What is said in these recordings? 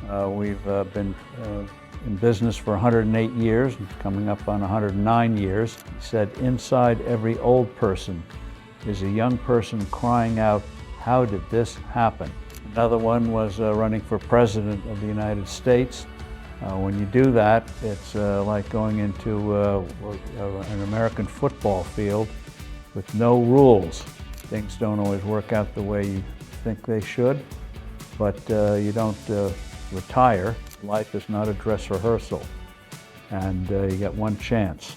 We've been in business for 108 years, coming up on 109 years. He said, inside every old person is a young person crying out, how did this happen? Another one was running for president of the United States. When you do that, it's like going into an American football field with no rules. Things don't always work out the way you think they should, but you don't retire. Life is not a dress rehearsal, and you get one chance.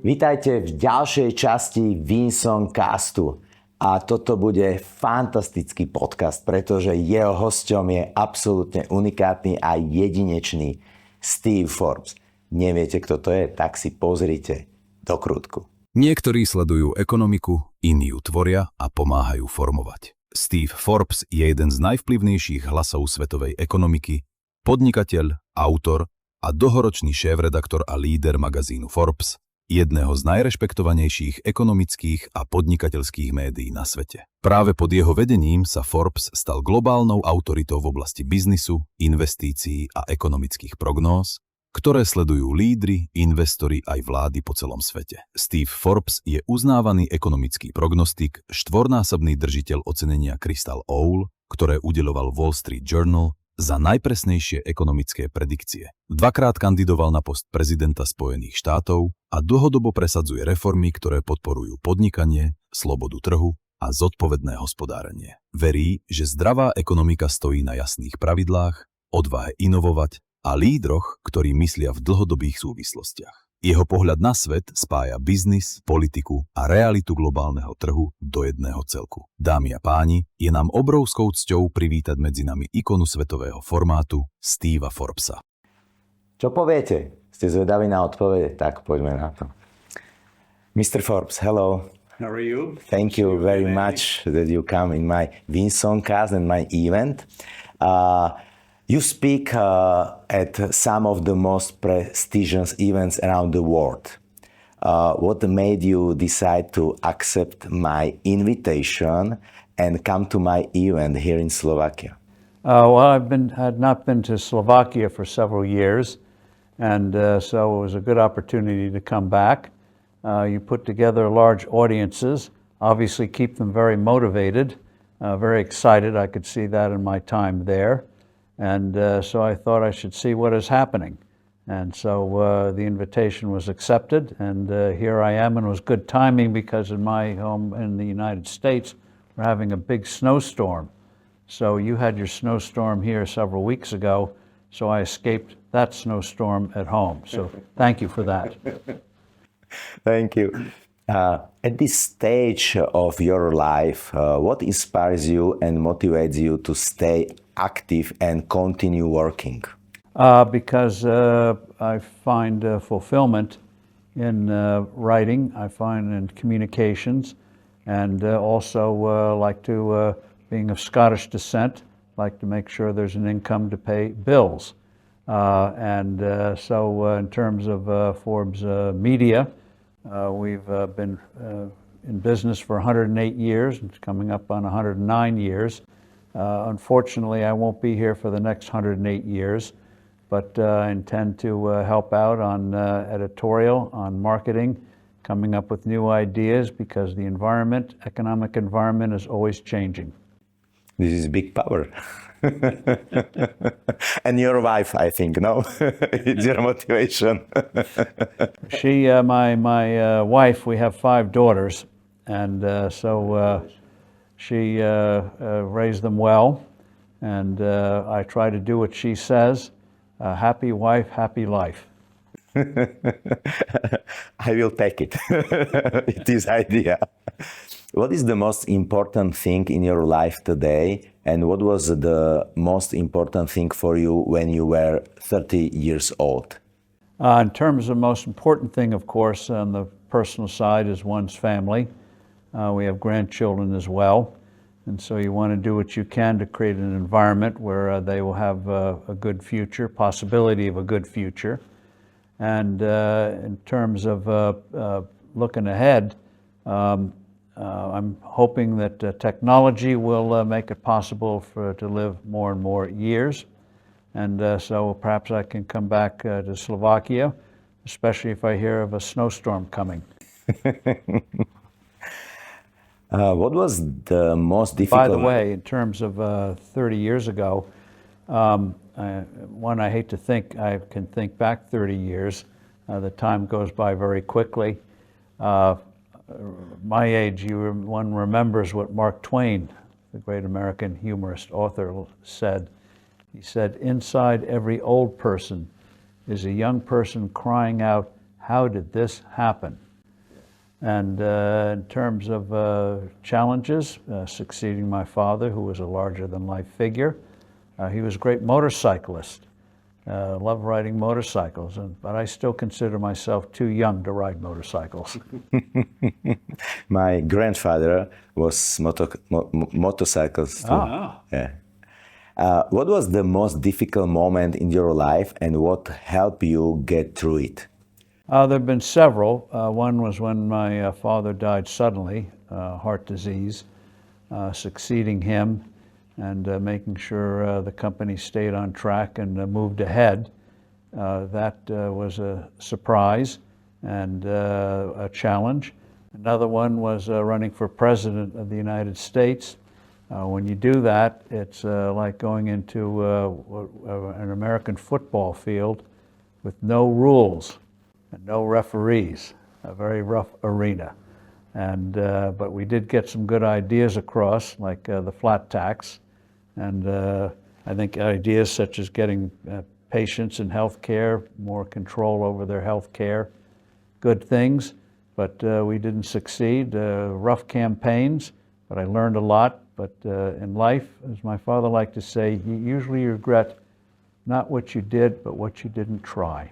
Vítajte v ďalšej časti WinsonCastu. A toto bude fantastický podcast, pretože jeho hosťom je absolútne unikátny a jedinečný Steve Forbes. Neviete, kto to je? Tak si pozrite do krútku. Niektorí sledujú ekonomiku, iní ju tvoria a pomáhajú formovať. Steve Forbes je jeden z najvplyvnejších hlasov svetovej ekonomiky, podnikateľ, autor a dlhoročný šéfredaktor a líder magazínu Forbes, jedného z najrešpektovanejších ekonomických a podnikateľských médií na svete. Práve pod jeho vedením sa Forbes stal globálnou autoritou v oblasti biznisu, investícií a ekonomických prognóz, ktoré sledujú lídri, investori aj vlády po celom svete. Steve Forbes je uznávaný ekonomický prognostik, štvornásobný držiteľ ocenenia Crystal Owl, ktoré udeľoval Wall Street Journal za najpresnejšie ekonomické predikcie. Dvakrát kandidoval na post prezidenta Spojených štátov a dlhodobo presadzuje reformy, ktoré podporujú podnikanie, slobodu trhu a zodpovedné hospodárenie. Verí, že zdravá ekonomika stojí na jasných pravidlách, odvahe inovovať a lídroch, ktorí myslia v dlhodobých súvislostiach. Jeho pohľad na svet spája biznis, politiku a realitu globálneho trhu do jedného celku. Dámy a páni, je nám obrovskou cťou privítať medzi nami ikonu svetového formátu Steva Forbesa. Čo poviete? Ste zvedaví na odpovede? Tak poďme na to. Mr. Forbes, hello. How are you? Thank you very much that you come in my WinsonCast and my event. You speak at some of the most prestigious events around the world. What made you decide to accept my invitation and come to my event here in Slovakia? Well, had not been to Slovakia for several years, and so it was a good opportunity to come back. You put together large audiences, obviously keep them very motivated, very excited. I could see that in my time there. And so I thought I should see what is happening. And so the invitation was accepted, and here I am, and it was good timing because in my home in the United States, we're having a big snowstorm. So you had your snowstorm here several weeks ago, so I escaped that snowstorm at home. So thank you for that. Thank you. At this stage of your life, what inspires you and motivates you to stay active and continue working? Because I find fulfillment in writing, I find in communications, and also like to, being of Scottish descent, like to make sure there's an income to pay bills. So in terms of Forbes Media, we've been in business for 108 years, it's coming up on 109 years. Unfortunately, I won't be here for the next 108 years, but I intend to help out on editorial, on marketing, coming up with new ideas because the environment, economic environment is always changing. This is big power. And your wife, I think, no? It's your motivation. She, my wife, we have 5 daughters, and she raised them well, and I try to do what she says. Happy wife, happy life. I will take it. It is idea. What is the most important thing in your life today, and what was the most important thing for you when you were 30 years old? In terms of the most important thing, of course, on the personal side is one's family. We have grandchildren as well, and so you want to do what you can to create an environment where they will have a good future, possibility of a good future. And in terms of looking ahead, I'm hoping that technology will make it possible to live more and more years. And so perhaps I can come back to Slovakia, especially if I hear of a snowstorm coming. What was the most difficult? By the way, in terms of 30 years ago, I hate to think, I can think back 30 years. The time goes by very quickly. My age, one remembers what Mark Twain, the great American humorist author, said. He said, "Inside every old person is a young person crying out, 'How did this happen?'" And in terms of challenges, succeeding my father, who was a larger-than-life figure, he was a great motorcyclist. Loved riding motorcycles, but I still consider myself too young to ride motorcycles. My grandfather was motorcyclist too. Yeah. What was the most difficult moment in your life, and what helped you get through it? There have been several. One was when my father died suddenly, heart disease, succeeding him and making sure the company stayed on track and moved ahead. That was a surprise and a challenge. Another one was running for President of the United States. When you do that, it's like going into an American football field with no rules and no referees, a very rough arena. And but we did get some good ideas across, like the flat tax, and I think ideas such as getting patients in health care, more control over their health care, good things, but we didn't succeed. Rough campaigns, but I learned a lot. But in life, as my father liked to say, you usually regret not what you did, but what you didn't try.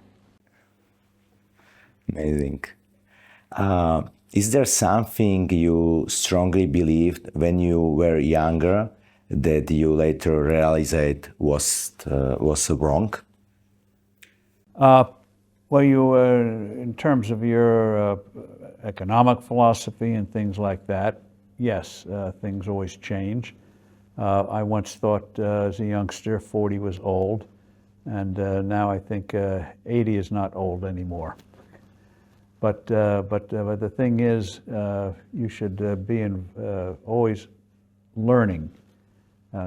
Amazing. Is there something you strongly believed when you were younger that you later realized was wrong? Well, in terms of your economic philosophy and things like that, yes, things always change. I once thought as a youngster 40 was old, and now I think 80 is not old anymore. But the thing is, you should be always learning,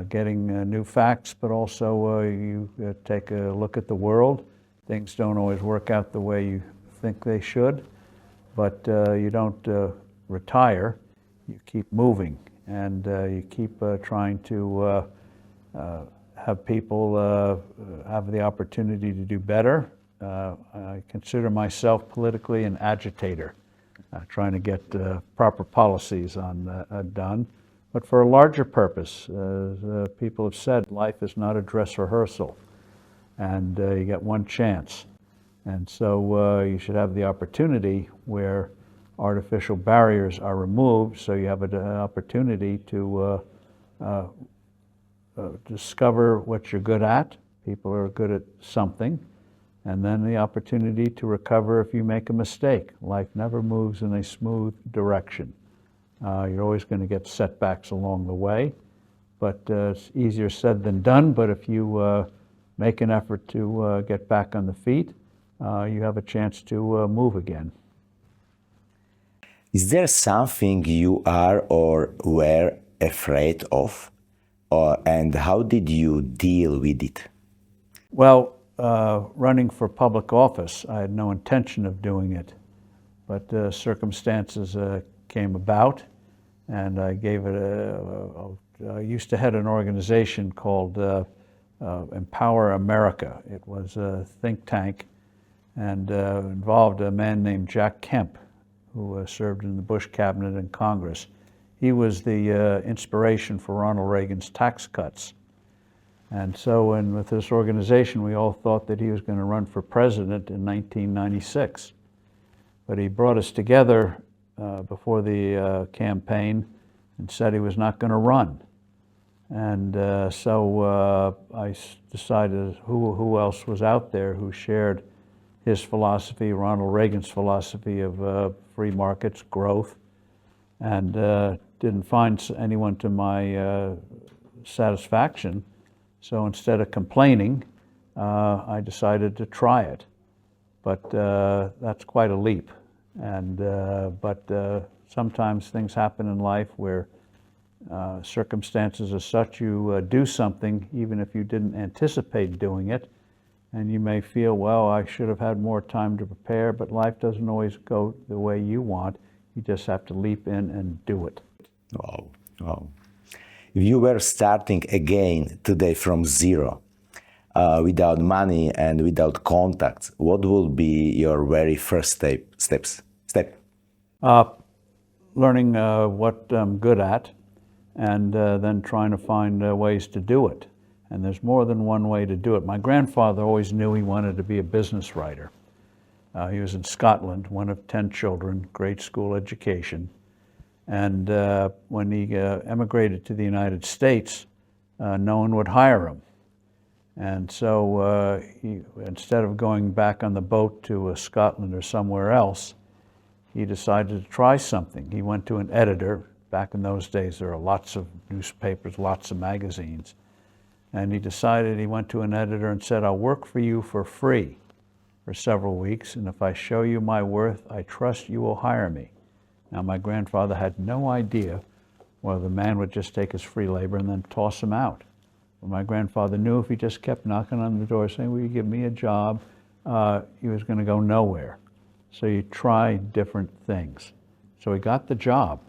getting new facts, but also you take a look at the world. Things don't always work out the way you think they should, but you don't retire. You keep moving, and you keep trying to have people have the opportunity to do better. I consider myself politically an agitator, trying to get proper policies done. But for a larger purpose, as people have said, life is not a dress rehearsal, and you get one chance. And so you should have the opportunity where artificial barriers are removed, so you have an opportunity to discover what you're good at. People are good at something. And then the opportunity to recover if you make a mistake. Life never moves in a smooth direction. You're always going to get setbacks along the way, but it's easier said than done. But if you make an effort to get back on the feet, you have a chance to move again. Is there something you are or were afraid of, and how did you deal with it? Well, running for public office, I had no intention of doing it, but circumstances came about, and I gave it I used to head an organization called Empower America. It was a think tank and involved a man named Jack Kemp, who served in the Bush cabinet and Congress. He was the inspiration for Ronald Reagan's tax cuts. And so with this organization, we all thought that he was going to run for president in 1996. But he brought us together before the campaign and said he was not going to run. And so I decided who else was out there who shared his philosophy, Ronald Reagan's philosophy of free markets, growth. and didn't find anyone to my satisfaction. So instead of complaining, I decided to try it. But that's quite a leap. But sometimes things happen in life where circumstances are such you do something even if you didn't anticipate doing it, and you may feel, well, I should have had more time to prepare, but life doesn't always go the way you want. You just have to leap in and do it. Wow, wow. If you were starting again today from zero, without money and without contacts, what would be your very first step? Learning what I'm good at, and then trying to find ways to do it. And there's more than one way to do it. My grandfather always knew he wanted to be a business writer. He was in Scotland, one of 10 children, grade school education. And when he emigrated to the United States, no one would hire him. And so he, instead of going back on the boat to Scotland or somewhere else, he decided to try something. He went to an editor. Back in those days, there were lots of newspapers, lots of magazines. And he decided, he went to an editor and said, I'll work for you for free for several weeks, and if I show you my worth, I trust you will hire me. Now, my grandfather had no idea whether the man would just take his free labor and then toss him out. But my grandfather knew if he just kept knocking on the door saying, will you give me a job, he was going to go nowhere. So you try different things. So he got the job,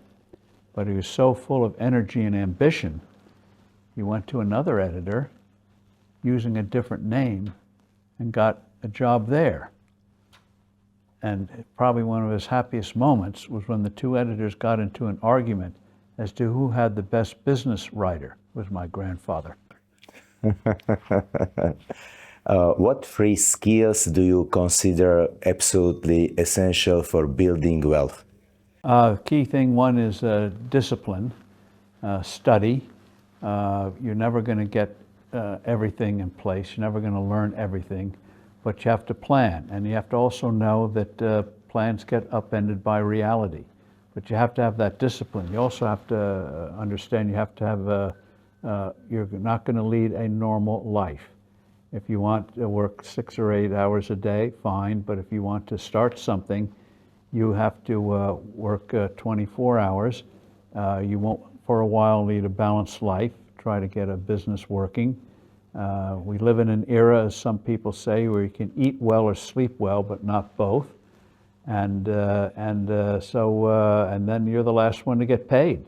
but he was so full of energy and ambition, he went to another editor using a different name and got a job there. And probably one of his happiest moments was when the two editors got into an argument as to who had the best business writer. It was my grandfather. What three skills do you consider absolutely essential for building wealth? Key thing one is discipline, study. You're never going to get everything in place. You're never going to learn everything, but you have to plan. And you have to also know that plans get upended by reality. But you have to have that discipline. You also have to understand you have to have, you're not going to lead a normal life. If you want to work 6 or 8 hours a day, fine. But if you want to start something, you have to work 24 hours. You won't, for a while, lead a balanced life. Try to get a business working. We live in an era, as some people say, where you can eat well or sleep well, but not both. And then you're the last one to get paid.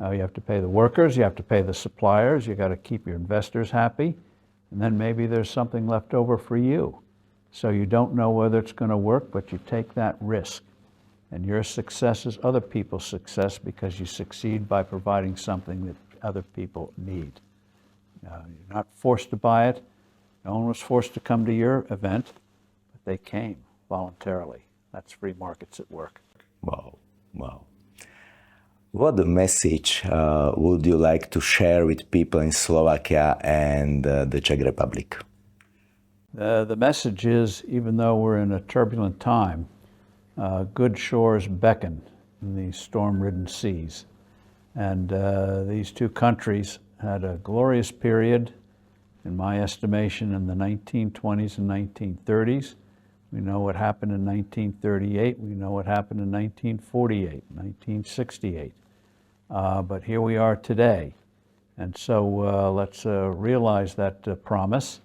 You have to pay the workers, you have to pay the suppliers, you got to keep your investors happy, and then maybe there's something left over for you. So you don't know whether it's going to work, but you take that risk. And your success is other people's success because you succeed by providing something that other people need. You're not forced to buy it. No one was forced to come to your event, but they came voluntarily. That's free markets at work. Wow, wow. What message would you like to share with people in Slovakia and the Czech Republic? The message is, even though we're in a turbulent time, good shores beckon in these storm-ridden seas. And these two countries had a glorious period, in my estimation, in the 1920s and 1930s. We know what happened in 1938. We know what happened in 1948, 1968. But here we are today. And so let's realize that promise.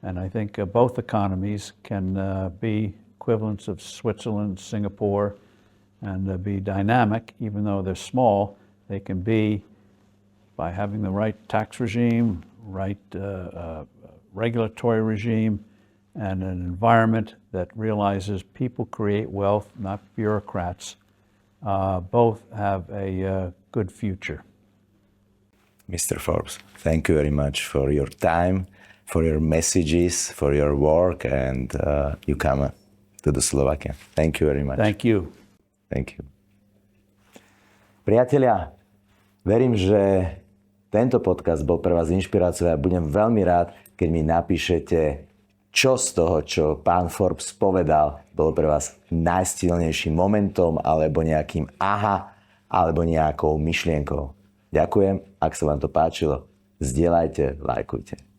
And I think both economies can be equivalents of Switzerland, Singapore, and be dynamic. Even though they're small, they can be, by having the right tax regime, right regulatory regime, and an environment that realizes people create wealth, not bureaucrats, both have a good future. Mr. Forbes, thank you very much for your time, for your messages, for your work, and you come to the Slovakia. Thank you very much. Thank you. Thank you. Priatelia, verím, že tento podcast bol pre vás inšpiráciou a budem veľmi rád, keď mi napíšete, čo z toho, čo pán Forbes povedal, bolo pre vás najsilnejším momentom alebo nejakým aha alebo nejakou myšlienkou. Ďakujem, ak sa vám to páčilo, zdieľajte, lajkujte.